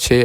6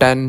10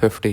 50۔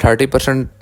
30%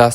10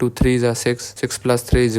2 3 6، 6 + 3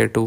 K2۔